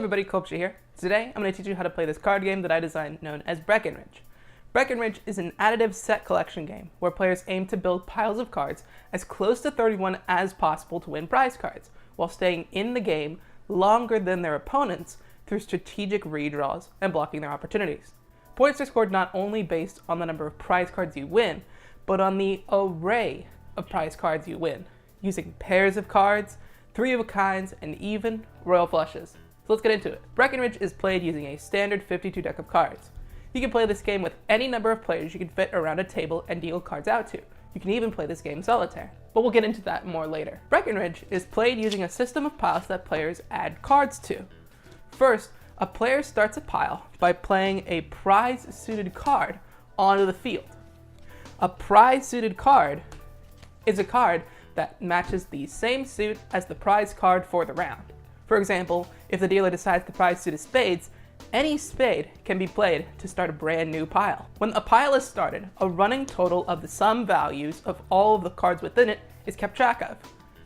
everybody, Cribbage here. Today I'm going to teach you how to play this card game that I designed known as Breckenridge. Breckenridge is an additive set collection game where players aim to build piles of cards as close to 31 as possible to win prize cards, while staying in the game longer than their opponents through strategic redraws and blocking their opportunities. Points are scored not only based on the number of prize cards you win, but on the array of prize cards you win, using pairs of cards, three-of-a-kinds, and even royal flushes. So let's get into it. Breckenridge is played using a standard 52 deck of cards. You can play this game with any number of players you can fit around a table and deal cards out to. You can even play this game solitaire, but we'll get into that more later. Breckenridge is played using a system of piles that players add cards to. First, a player starts a pile by playing a prize-suited card onto the field. A prize-suited card is a card that matches the same suit as the prize card for the round. For example, if the dealer decides the prize suit is spades, any spade can be played to start a brand new pile. When a pile is started, a running total of the sum values of all of the cards within it is kept track of.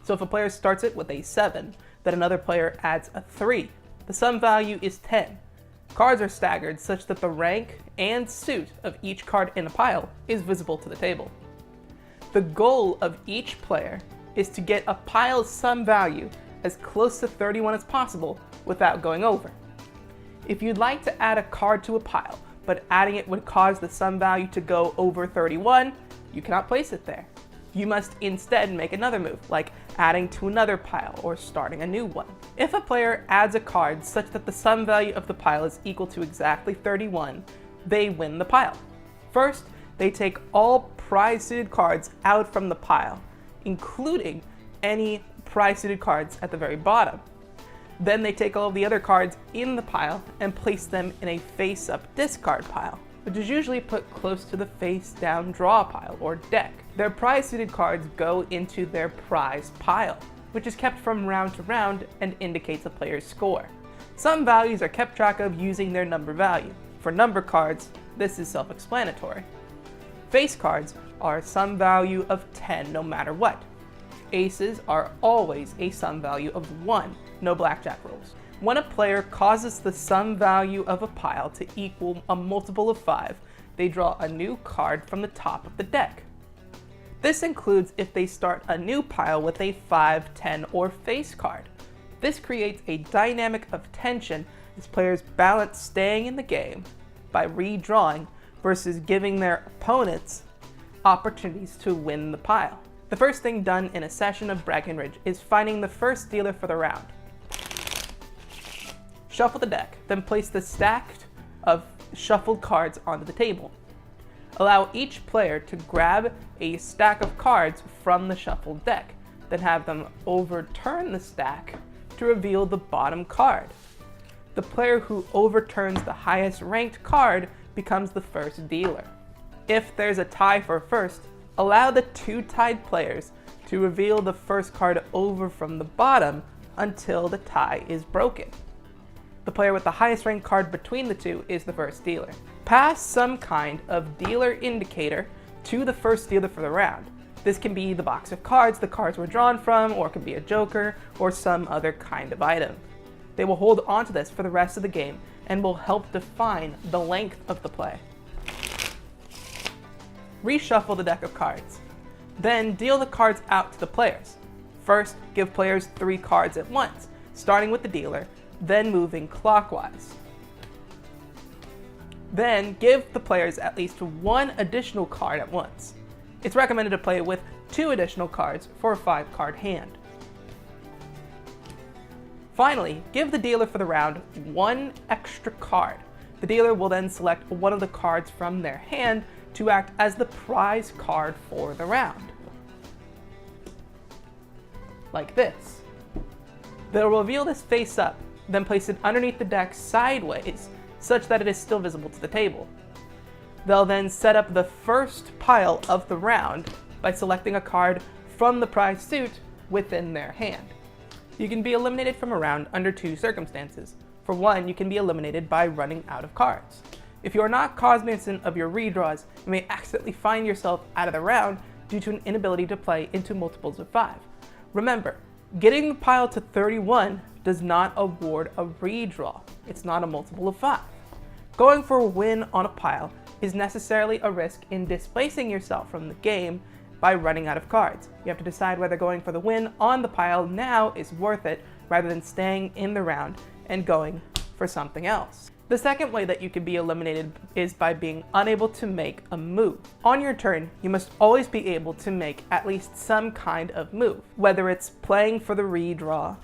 So if a player starts it with a 7, then another player adds a 3. The sum value is 10. Cards are staggered such that the rank and suit of each card in a pile is visible to the table. The goal of each player is to get a pile's sum value as close to 31 as possible without going over. If you'd like to add a card to a pile, but adding it would cause the sum value to go over 31, you cannot place it there. You must instead make another move, like adding to another pile or starting a new one. If a player adds a card such that the sum value of the pile is equal to exactly 31, they win the pile. First, they take all prize-suited cards out from the pile, including any prize-suited cards at the very bottom. Then they take all of the other cards in the pile and place them in a face-up discard pile, which is usually put close to the face-down draw pile or deck. Their prize-suited cards go into their prize pile, which is kept from round to round and indicates a player's score. Some values are kept track of using their number value. For number cards, this is self-explanatory. Face cards are a sum value of 10 no matter what. Aces are always a sum value of 1, no blackjack rules. When a player causes the sum value of a pile to equal a multiple of 5, they draw a new card from the top of the deck. This includes if they start a new pile with a 5, 10, or face card. This creates a dynamic of tension as players balance staying in the game by redrawing versus giving their opponents opportunities to win the pile. The first thing done in a session of Breckenridge is finding the first dealer for the round. Shuffle the deck, then place the stack of shuffled cards onto the table. Allow each player to grab a stack of cards from the shuffled deck, then have them overturn the stack to reveal the bottom card. The player who overturns the highest ranked card becomes the first dealer. If there's a tie for first, allow the two tied players to reveal the first card over from the bottom until the tie is broken. The player with the highest ranked card between the two is the first dealer. Pass some kind of dealer indicator to the first dealer for the round. This can be the box of cards the cards were drawn from, or it can be a joker, or some other kind of item. They will hold onto this for the rest of the game and will help define the length of the play. Reshuffle the deck of cards. Then deal the cards out to the players. First, give players 3 cards at once, starting with the dealer, then moving clockwise. Then give the players at least 1 additional card at once. It's recommended to play with 2 additional cards for a 5-card hand. Finally, give the dealer for the round 1 extra card. The dealer will then select one of the cards from their hand to act as the prize card for the round. Like this. They'll reveal this face up, then place it underneath the deck sideways, such that it is still visible to the table. They'll then set up the first pile of the round by selecting a card from the prize suit within their hand. You can be eliminated from a round under 2 circumstances. For one, you can be eliminated by running out of cards. If you are not cognizant of your redraws, you may accidentally find yourself out of the round due to an inability to play into multiples of 5. Remember, getting the pile to 31 does not award a redraw. It's not a multiple of 5. Going for a win on a pile is necessarily a risk in displacing yourself from the game by running out of cards. You have to decide whether going for the win on the pile now is worth it rather than staying in the round and going for something else. The second way that you can be eliminated is by being unable to make a move. On your turn, you must always be able to make at least some kind of move, whether it's playing for the redraw,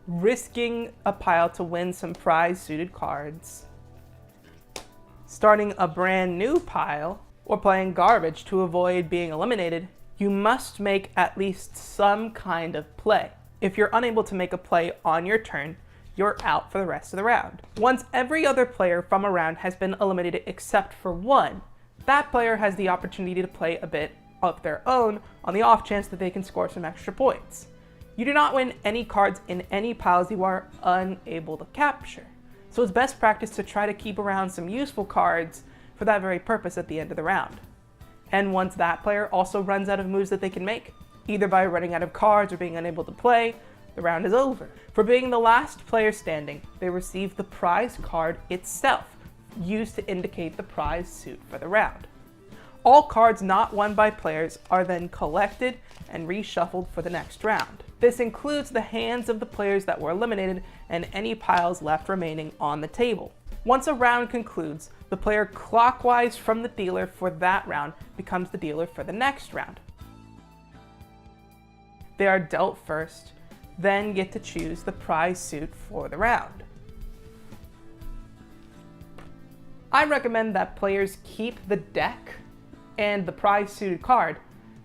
risking a pile to win some prize suited cards, starting a brand new pile, or playing garbage to avoid being eliminated. You must make at least some kind of play. If you're unable to make a play on your turn, you're out for the rest of the round. Once every other player from a round has been eliminated except for one, that player has the opportunity to play a bit of their own on the off chance that they can score some extra points. You do not win any cards in any piles you are unable to capture. So it's best practice to try to keep around some useful cards for that very purpose at the end of the round. And once that player also runs out of moves that they can make, either by running out of cards or being unable to play, the round is over. For being the last player standing, they receive the prize card itself, used to indicate the prize suit for the round. All cards not won by players are then collected and reshuffled for the next round. This includes the hands of the players that were eliminated and any piles left remaining on the table. Once a round concludes, the player clockwise from the dealer for that round becomes the dealer for the next round. They are dealt first, then get to choose the prize suit for the round. I recommend that players keep the deck and the prize suited card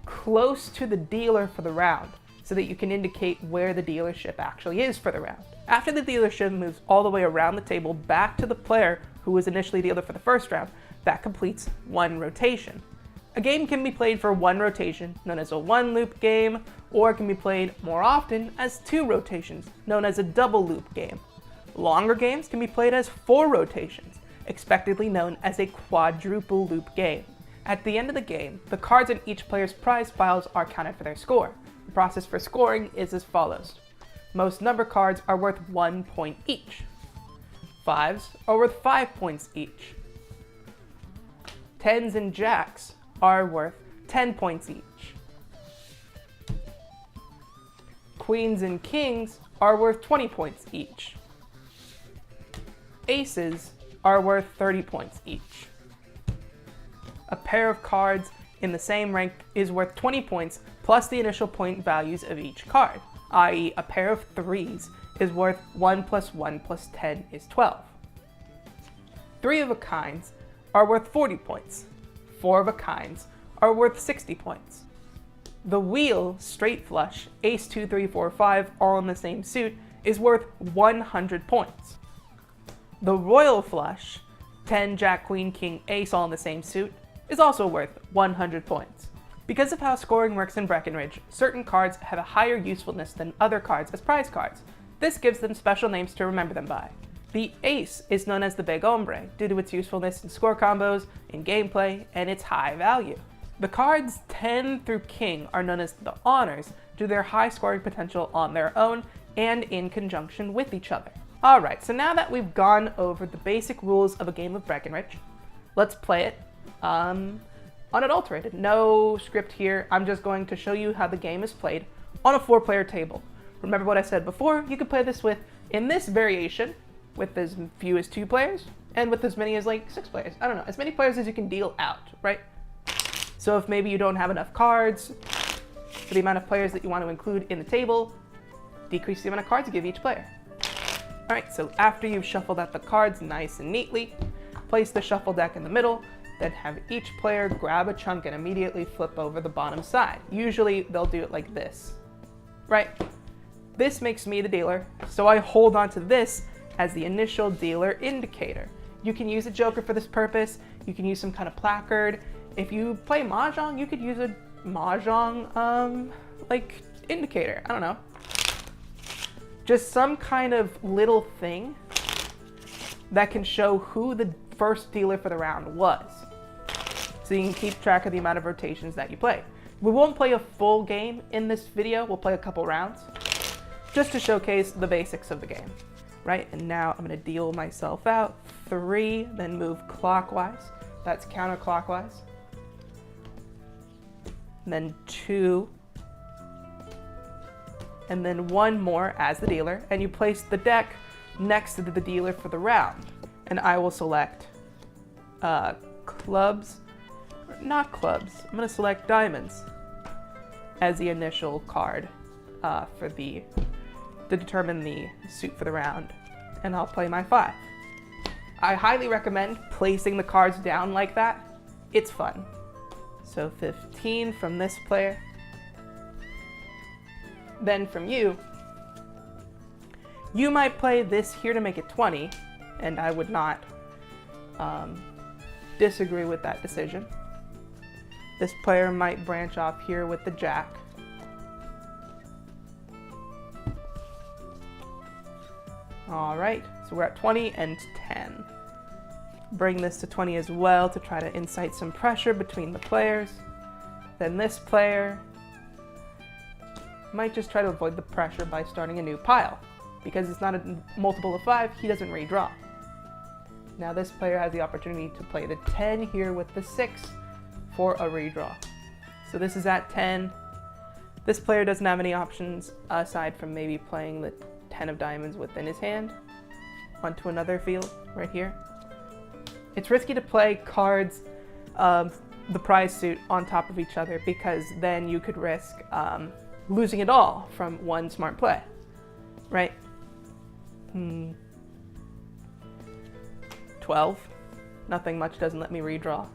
close to the dealer for the round, so that you can indicate where the dealership actually is for the round. After the dealership moves all the way around the table back to the player who was initially dealer for the first round, that completes one rotation. A game can be played for one rotation, known as a one loop game, or it can be played more often as 2 rotations, known as a double loop game. Longer games can be played as 4 rotations, expectedly known as a quadruple loop game. At the end of the game, the cards in each player's prize piles are counted for their score. The process for scoring is as follows. Most number cards are worth 1 point each. 5s are worth 5 points each. 10s and jacks are worth 10 points each. Queens and kings are worth 20 points each. Aces are worth 30 points each. A pair of cards in the same rank is worth 20 points plus the initial point values of each card, i.e. a pair of 3s is worth 1 plus 1 plus 10 is 12. 3 of a kinds are worth 40 points. 4 of a kinds are worth 60 points. The wheel, straight flush, ace 2, 3, 4, 5, all in the same suit, is worth 100 points. The royal flush, 10, jack, queen, king, ace, all in the same suit, is also worth 100 points. Because of how scoring works in Breckenridge, certain cards have a higher usefulness than other cards as prize cards. This gives them special names to remember them by. The ace is known as the big hombre due to its usefulness in score combos, in gameplay, and its high value. The cards 10 through king are known as the honors due to their high scoring potential on their own and in conjunction with each other. Alright, so now that we've gone over the basic rules of a game of Breckenridge, let's play it unadulterated. No script here, I'm just going to show you how the game is played on a 4-player table. Remember what I said before, you can play this with, in this variation, with as few as 2 players, and with as many as like 6 players. I don't know, as many players as you can deal out, right? So if maybe you don't have enough cards for the amount of players that you want to include in the table, decrease the amount of cards you give each player. Alright, so after you've shuffled out the cards nice and neatly, place the shuffle deck in the middle, then have each player grab a chunk and immediately flip over the bottom side. Usually they'll do it like this, right? This makes me the dealer, so I hold on to this as the initial dealer indicator. You can use a joker for this purpose, you can use some kind of placard. If you play Mahjong, you could use a Mahjong, like, indicator, I don't know. Just some kind of little thing that can show who the first dealer for the round was. So you can keep track of the amount of rotations that you play. We won't play a full game in this video, we'll play a couple rounds. just to showcase the basics of the game, right? And now I'm gonna deal myself out 3, then move clockwise. That's counterclockwise. And then 2, and then 1 more as the dealer, and you place the deck next to the dealer for the round. And I will select clubs, not clubs, I'm gonna select diamonds as the initial card to determine the suit for the round. And I'll play my 5. I highly recommend placing the cards down like that. It's fun. So 15 from this player. Then from you, you might play this here to make it 20, and I would not disagree with that decision. This player might branch off here with the jack. All right, so we're at 20 and 10. Bring this to 20 as well to try to incite some pressure between the players. Then this player might just try to avoid the pressure by starting a new pile. Because it's not a multiple of 5, he doesn't redraw. Now this player has the opportunity to play the 10 here with the 6 for a redraw. So this is at 10. This player doesn't have any options aside from maybe playing the 10 of diamonds within his hand onto another field right here. It's risky to play cards of the prize suit on top of each other because then you could risk losing it all from one smart play, right? 12. Nothing much doesn't let me redraw.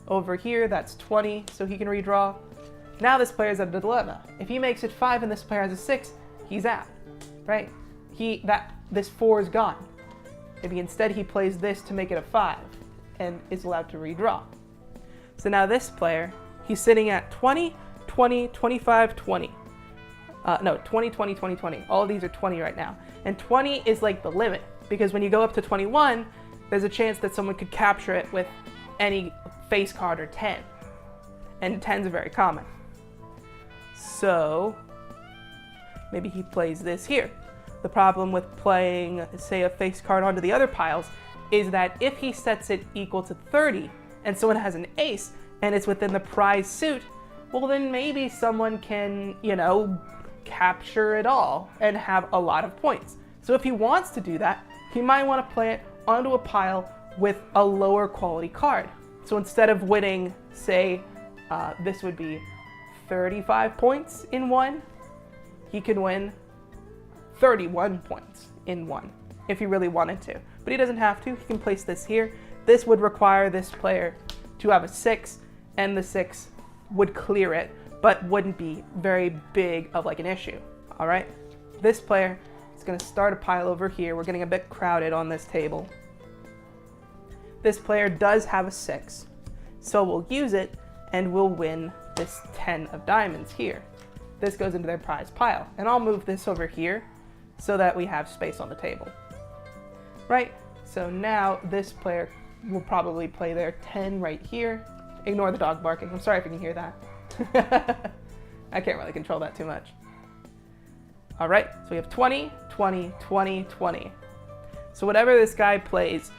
Over here, that's 20, so he can redraw. Now this player's at a dilemma. If he makes it 5 and this player has a 6, he's out, right? This 4 is gone. Maybe instead he plays this to make it a 5 and is allowed to redraw. So now this player, he's sitting at 20, 20, 25, 20. No, 20, 20, 20, 20. All of these are 20 right now. And 20 is like the limit because when you go up to 21, there's a chance that someone could capture it with any face card or 10. And 10s are very common. So maybe he plays this here. The problem with playing, say, a face card onto the other piles is that if he sets it equal to 30 and someone has an ace and it's within the prize suit, well then maybe someone can, capture it all and have a lot of points. So if he wants to do that, he might want to play it onto a pile with a lower quality card. So instead of winning, say, this would be 35 points in one, he can win 31 points in one if he really wanted to. But he doesn't have to. He can place this here. This would require this player to have a 6, and the 6 would clear it, but wouldn't be very big of like an issue. All right, this player is going to start a pile over here. We're getting a bit crowded on this table. This player does have a 6, so we'll use it and we'll win this 10 of diamonds here. This goes into their prize pile, and I'll move this over here so that we have space on the table. Right, so now this player will probably play their 10 right here. Ignore the dog barking. I'm sorry if you can hear that. I can't really control that too much. All right, so we have 20, 20, 20, 20. So whatever this guy plays,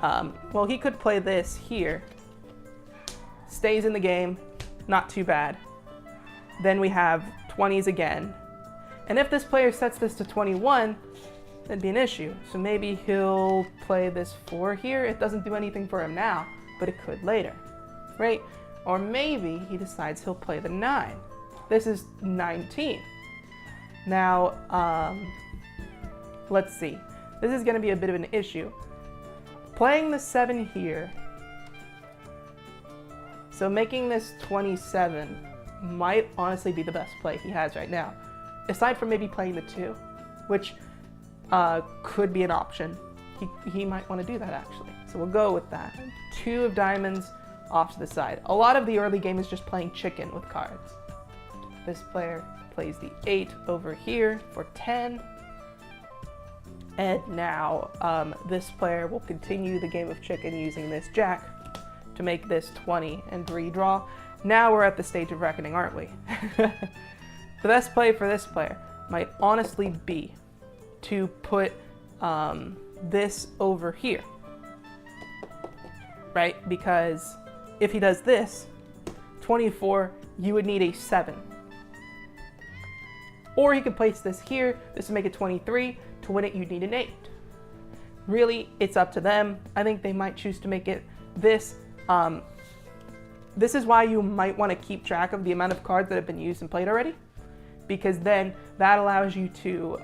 well, he could play this here. Stays in the game, not too bad. Then we have 20s again. And if this player sets this to 21, that'd be an issue. So maybe he'll play this 4 here. It doesn't do anything for him now, but it could later, right? Or maybe he decides he'll play the 9. This is 19. Now, let's see. This is gonna be a bit of an issue. Playing the 7 here, so making this 27 might honestly be the best play he has right now. Aside from maybe playing the 2, which could be an option. He might want to do that actually. So we'll go with that. 2 of diamonds off to the side. A lot of the early game is just playing chicken with cards. This player plays the 8 over here for 10. And now this player will continue the game of chicken using this jack to make this 20 and redraw. Now we're at the stage of reckoning, aren't we? The best play for this player might honestly be to put this over here, right? Because if he does this, 24, you would need a 7. Or he could place this here. This would make it 23. To win it, you'd need an 8. Really, it's up to them. I think they might choose to make it this. This is why you might want to keep track of the amount of cards that have been used and played already, because then that allows you to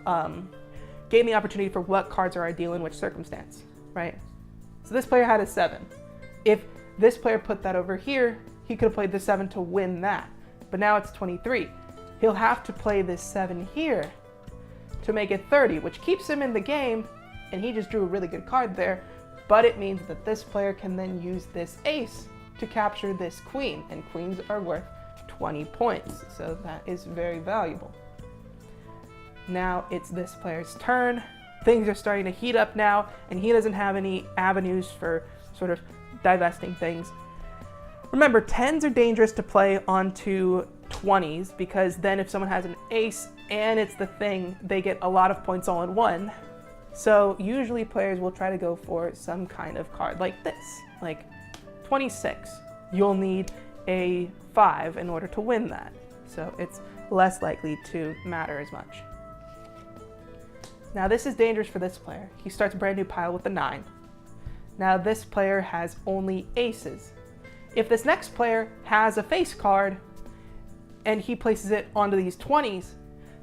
gain the opportunity for what cards are ideal in which circumstance, right? So this player had a 7. If this player put that over here, he could have played the 7 to win that, but now it's 23. He'll have to play this 7 here to make it 30, which keeps him in the game, and he just drew a really good card there, but it means that this player can then use this ace to capture this queen, and queens are worth 20 points, so that is very valuable. Now it's this player's turn. Things are starting to heat up now, and he doesn't have any avenues for sort of divesting things. Remember, 10s are dangerous to play onto 20s, because then if someone has an ace and it's the thing, they get a lot of points all in one. So usually players will try to go for some kind of card like this, like 26. You'll need a 5 in order to win that. So it's less likely to matter as much. Now this is dangerous for this player. He starts a brand new pile with a 9. Now this player has only aces. If this next player has a face card and he places it onto these 20s,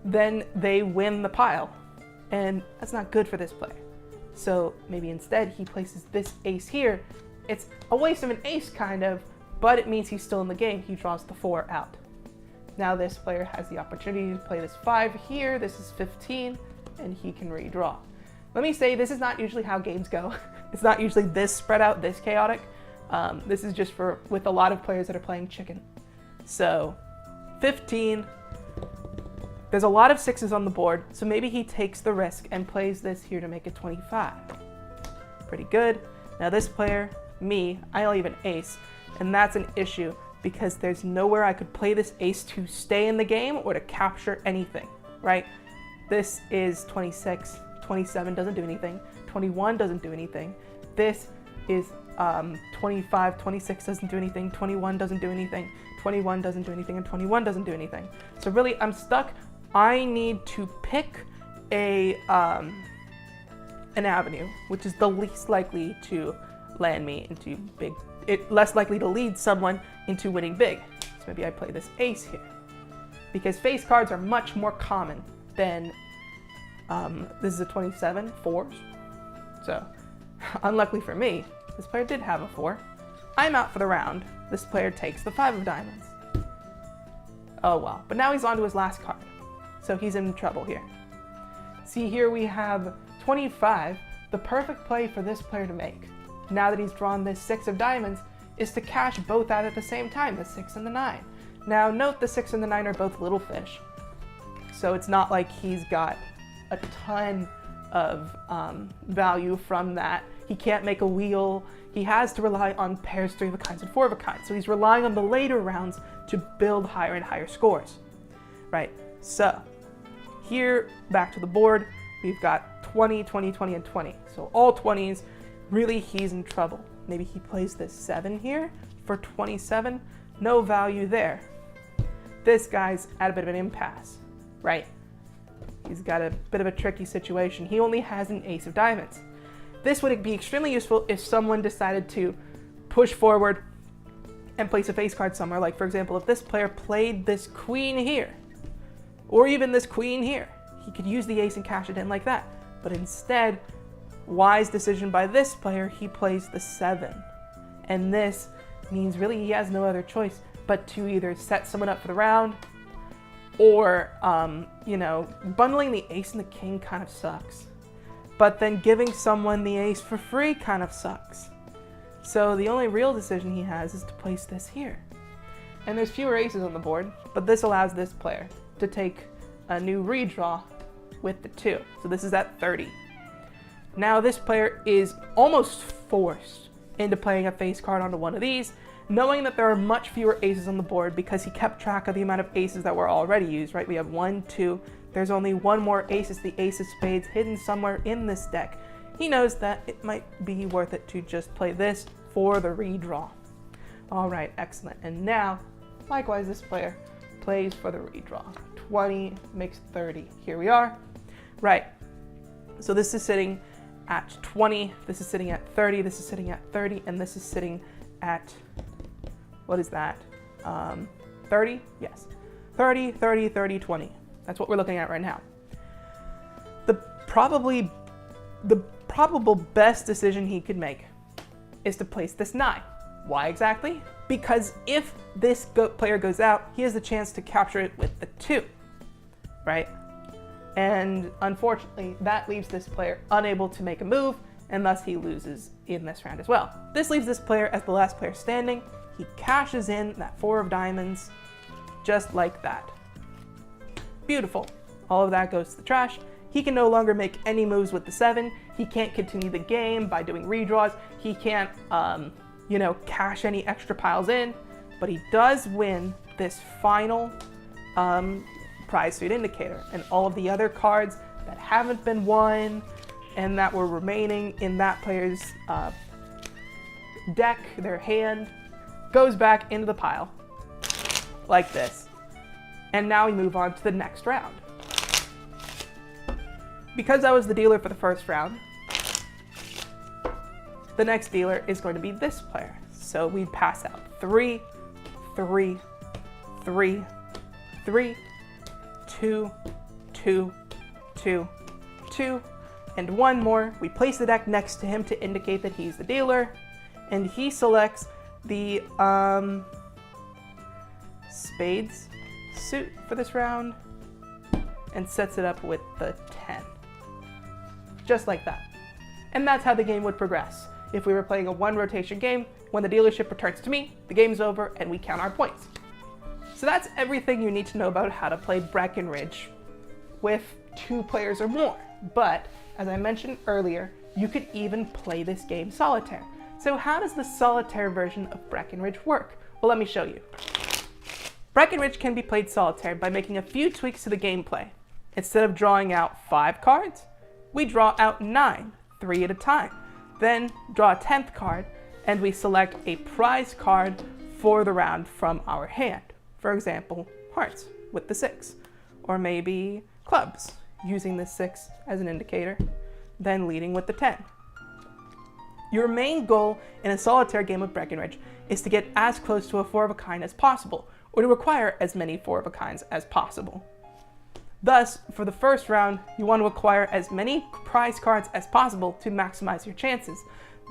then they win the pile. And that's not good for this player. So maybe instead he places this ace here. It's a waste of an ace kind of, but it means he's still in the game. He draws the 4 out. Now this player has the opportunity to play this 5 here. This is 15, and he can redraw. Let me say, this is not usually how games go. It's not usually this spread out, this chaotic. This is just with a lot of players that are playing chicken. So 15, there's a lot of 6s on the board, so maybe he takes the risk and plays this here to make it 25. Pretty good. Now this player, me, I only have an ace, and that's an issue because there's nowhere I could play this ace to stay in the game or to capture anything, right? This is 26, 27 doesn't do anything, 21 doesn't do anything. This is 25, 26 doesn't do anything, 21 doesn't do anything, 21 doesn't do anything, and 21 doesn't do anything. So really, I'm stuck. I need to pick an avenue, which is the least likely to land me into big, less likely to lead someone into winning big. So maybe I play this ace here, because face cards are much more common than, this is a 27, 4s. So unluckily for me, this player did have a 4. I'm out for the round. This player takes the 5 of diamonds. Oh well, but now he's on to his last card. So he's in trouble here. See, here we have 25. The perfect play for this player to make, now that he's drawn this 6 of diamonds, is to cash both out at the same time, the 6 and the 9. Now note the 6 and the 9 are both little fish, so it's not like he's got a ton of value from that. He can't make a wheel. He has to rely on pairs, 3 of a kinds, and 4 of a kind. So he's relying on the later rounds to build higher and higher scores, right? So here, back to the board, we've got 20, 20, 20, and 20. So all 20s, really he's in trouble. Maybe he plays this 7 here for 27, no value there. This guy's at a bit of an impasse, right? He's got a bit of a tricky situation. He only has an ace of diamonds. This would be extremely useful if someone decided to push forward and place a face card somewhere. Like, for example, if this player played this queen here, or even this queen here, he could use the ace and cash it in like that. But instead, wise decision by this player, he plays the 7. And this means really he has no other choice but to either set someone up for the round, or, bundling the ace and the king kind of sucks. But then giving someone the ace for free kind of sucks. So the only real decision he has is to place this here. And there's fewer aces on the board, but this allows this player to take a new redraw with the 2. So this is at 30. Now this player is almost forced into playing a face card onto one of these, knowing that there are much fewer aces on the board because he kept track of the amount of aces that were already used, right? We have 1, 2, There's only one more ace. It's the ace of spades hidden somewhere in this deck. He knows that it might be worth it to just play this for the redraw. All right, excellent. And now, likewise, this player plays for the redraw. 20 makes 30. Here we are. Right. So this is sitting at 20. This is sitting at 30. This is sitting at 30. And this is sitting at, what is that? 30? Yes. 30, 30, 30, 20. That's what we're looking at right now. The probable best decision he could make is to place this 9. Why exactly? Because if this player goes out, he has the chance to capture it with the 2, right? And unfortunately, that leaves this player unable to make a move, and thus he loses in this round as well. This leaves this player as the last player standing. He cashes in that 4 of diamonds, just like that. Beautiful. All of that goes to the trash. He can no longer make any moves with the 7. He can't continue the game by doing redraws. He can't, cash any extra piles in, but he does win this final prize suit indicator, and all of the other cards that haven't been won and that were remaining in that player's deck, their hand, goes back into the pile like this. And now we move on to the next round. Because I was the dealer for the first round, the next dealer is going to be this player. So we pass out 3, 3, 3, 3, 2, 2, 2, 2, and 1 more. We place the deck next to him to indicate that he's the dealer, and he selects the spades suit for this round and sets it up with the 10. Just like that. And that's how the game would progress. If we were playing a 1 rotation game, when the dealership returns to me, the game's over and we count our points. So that's everything you need to know about how to play Breckenridge with 2 players or more. But as I mentioned earlier, you could even play this game solitaire. So how does the solitaire version of Breckenridge work? Well, let me show you. Breckenridge can be played solitaire by making a few tweaks to the gameplay. Instead of drawing out 5 cards, we draw out 9, 3 at a time. Then draw a 10th card, and we select a prize card for the round from our hand. For example, hearts with the 6, or maybe clubs, using the 6 as an indicator, then leading with the 10. Your main goal in a solitaire game of Breckenridge is to get as close to a 4 of a kind as possible, or to acquire as many 4 of a kinds as possible. Thus, for the first round, you want to acquire as many prize cards as possible to maximize your chances.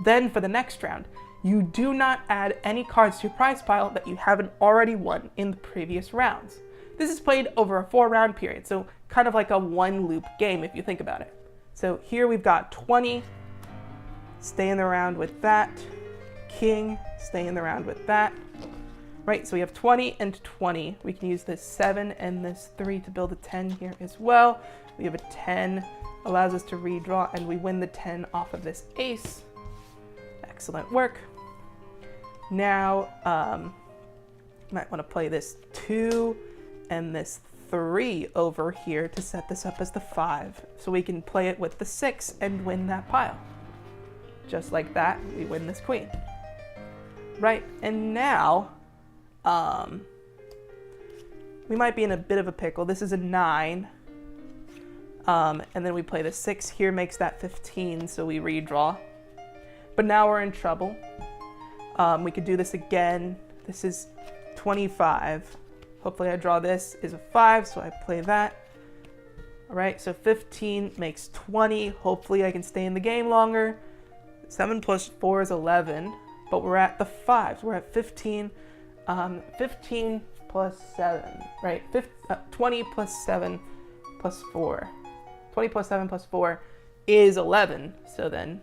Then for the next round, you do not add any cards to your prize pile that you haven't already won in the previous rounds. This is played over a 4-round period, so kind of like a 1-loop game if you think about it. So here we've got 20, stay in the round with that, king, stay in the round with that. Right, so we have 20 and 20. We can use this 7 and this 3 to build a 10 here as well. We have a 10, allows us to redraw, and we win the 10 off of this ace. Excellent work. Now, you might want to play this 2 and this 3 over here to set this up as the 5. So we can play it with the 6 and win that pile. Just like that, we win this queen. Right, and now, we might be in a bit of a pickle. This is a 9. And then we play the 6 here, makes that 15, so we redraw. But now we're in trouble. We could do this again. This is 25. Hopefully I draw this is a 5, so I play that. All right, so 15 makes 20. Hopefully I can stay in the game longer. 7 plus 4 is 11, but we're at the 5s. We're at 15. 15 plus 7, right? 20 plus 7 plus 4. 20 plus 7 plus 4 is 11. So then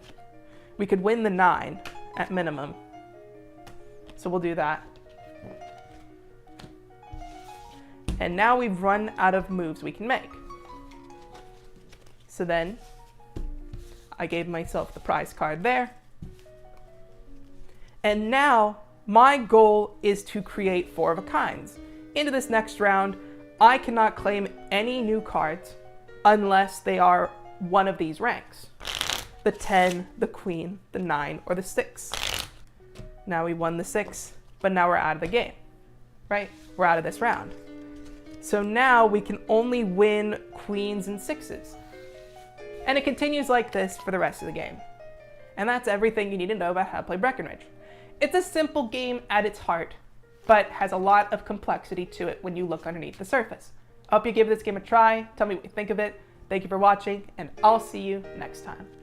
we could win the 9 at minimum. So we'll do that. And now we've run out of moves we can make. So then I gave myself the prize card there. And now my goal is to create 4 of a kinds. Into this next round, I cannot claim any new cards unless they are one of these ranks. The 10, the queen, the 9, or the 6. Now we won the 6, but now we're out of the game, right? We're out of this round. So now we can only win queens and 6s. And it continues like this for the rest of the game. And that's everything you need to know about how to play Breckenridge. It's a simple game at its heart, but has a lot of complexity to it when you look underneath the surface. I hope you give this game a try. Tell me what you think of it. Thank you for watching, and I'll see you next time.